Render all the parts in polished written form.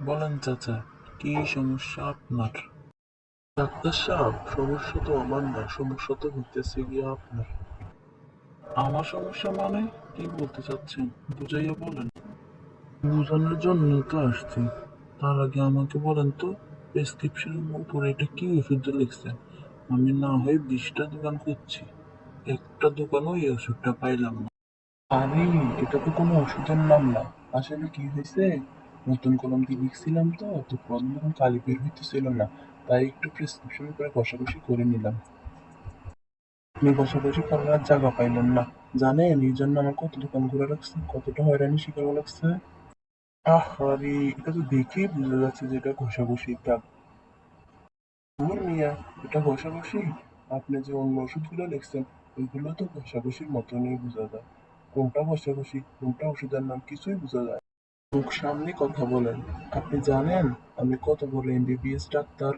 বলেন চাচা, কি সমস্যা আপনার? ডাক্তার সাহেব, সমস্যা তো আমার না, সমস্যা তো হইতেছে গিয়ে আপনার। আমার সমস্যা মানে? কি বলতে চাচ্ছেন বুঝাইয়া বলেন। বুঝানোর জন্য তো আসছি। তার আগে আমাকে বলেন তো, প্রেসক্রিপশনের উপরে এটা কি ওষুধ লিখছেন? আমি না হয় 20টা দোকান খুঁজছি, একটা দোকানও এই ওষুধটা পাইলাম না। আরে, এটা তো কোনো ওষুধের নাম না। আসলে কি হয়েছে, নতুন কলম দিয়ে লিখছিলাম তো প্রথম যখন কালি বের হইতেছিল না, তাই একটু প্রেসক্রিপশন করে ঘষাঘষি করে নিলাম। আপনি ঘষাঘষি করার আর জায়গা পাইলেন না, জানেন এই জন্য আমার কত দোকান ঘোরা লাগছে, কতটা হয়রানি শিকার হওয়া লাগছে। আরে, এটা তো দেখেই বোঝা যাচ্ছে যে এটা ঘষাঘষির দাগ। ধুর মিয়া, এটা ঘষাঘষি? আপনি যে অন্য ওষুধগুলো লিখছেন, ওইগুলো তো ঘষাঘষির মতনই বোঝা যায়। কোনটা ঘষাঘষি, কোনটা ওষুধের নাম কিছুই বোঝা যায় না। মুখ সামনে কথা বলেন। আপনি জানেন আমি কত বড় এমবিবিএস ডাক্তার?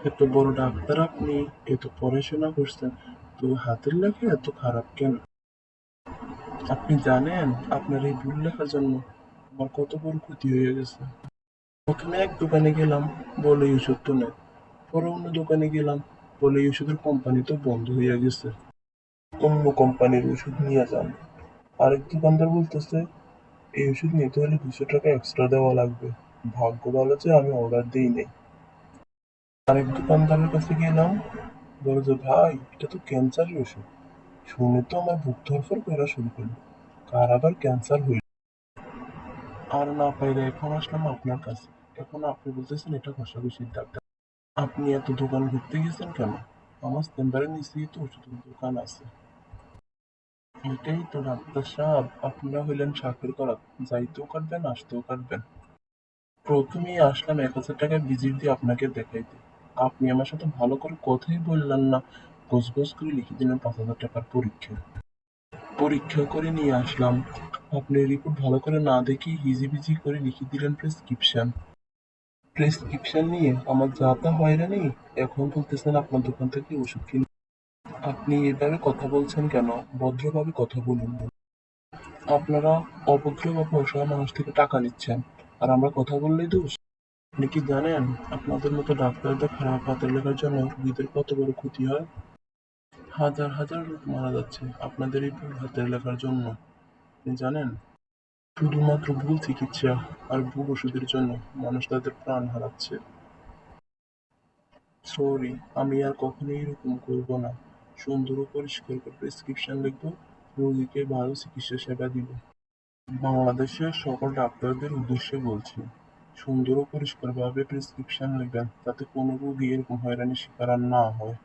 এত বড় ডাক্তার আপনি, এত পড়াশোনা করছেন, তো হাতের লেখা এত খারাপ কেন? আপনি জানেন আপনার এই ভুল লেখার জন্য আমার কত বড় ক্ষতি হয়ে গেছে। প্রথমে এক দোকানে গেলাম, বলে এই ওষুধ তো নেই। পরে অন্য দোকানে গেলাম, বলে এই ওষুধের কোম্পানি তো বন্ধ হয়ে গেছে, অন্য কোম্পানির ওষুধ নিয়ে যান। আরেক দোকানদার বলতেছে এই ওষুধ নিতে হলে 200 টাকা এক্সট্রা দেওয়া লাগবে। ভাগ্য ভালো যে আমি অর্ডার দিই নাই। আরেক দোকানদারের কাছে গেলাম, বলে যে ভাই এটা তো ক্যান্সারের ওষুধ। শুনে তো আমার বুক ধড়ফড় করা শুরু করলো, কার আবার ক্যান্সার হইল। আর না পাইলে এখন আসলাম আপনার কাছে। এখন আপনি বলতেছেন এটা ঘষাঘষির ডাক্তার। আপনি এত দোকান ঘুরতে গেছেন কেন? আমার চেম্বারের নিচেই তো ওষুধের দোকান আছে। এটাই তো ডাক্তার সাহেব, আপনারা হইলেন শাকের করাত, যাইতেও কাটবেন আসতেও কাটবেন। প্রথমেই আসলাম 1000 টাকার ভিজিট দিয়ে আপনাকে দেখাইতে, আপনি আমার সাথে ভালো করে কথাই বললেন না, গোছ গোছ করে লিখে দিলেন 5000 টাকার পরীক্ষা। পরীক্ষা করে নিয়ে আসলাম, আপনি রিপোর্ট ভালো করে না দেখে হিজিবিজি করে লিখে দিলেন প্রেসক্রিপশন। প্রেসক্রিপশন নিয়ে আমার যা তা হয়রানি, এখন বলতেছেন আপনার দোকান থেকে ওষুধ কিনে। আপনি এভাবে কথা বলছেন কেন? ভদ্রভাবে কথা বলুন। আপনারা অভদ্রভাবে অসহায় মানুষ থেকে টাকা নিচ্ছেন, আর আমরা কথা বললেই দোষ? আপনি কি জানেন আপনাদের মতো ডাক্তারদের খারাপ হাতের লেখার জন্য রোগীদের কত বড় ক্ষতি হয়? হাজার হাজার লোক মারা যাচ্ছে আপনাদের এই ভুল হাতের লেখার জন্য, আপনি জানেন? শুধুমাত্র ভুল চিকিৎসা আর ভুল ওষুধের জন্য মানুষ তাদের প্রাণ হারাচ্ছে। সরি, আমি আর কখনোই এরকম করব না। সুন্দর ও পরিষ্কার করে প্রেসক্রিপশন লিখবো, রোগীকে ভালো চিকিৎসা সেবা দিব। বাংলাদেশের সকল ডাক্তারদের উদ্দেশ্যে বলছি, সুন্দর ও পরিষ্কারভাবে প্রেসক্রিপশন লিখবেন, যাতে কোনো রোগী এরকম হয়রানির শিকার আর না হয়।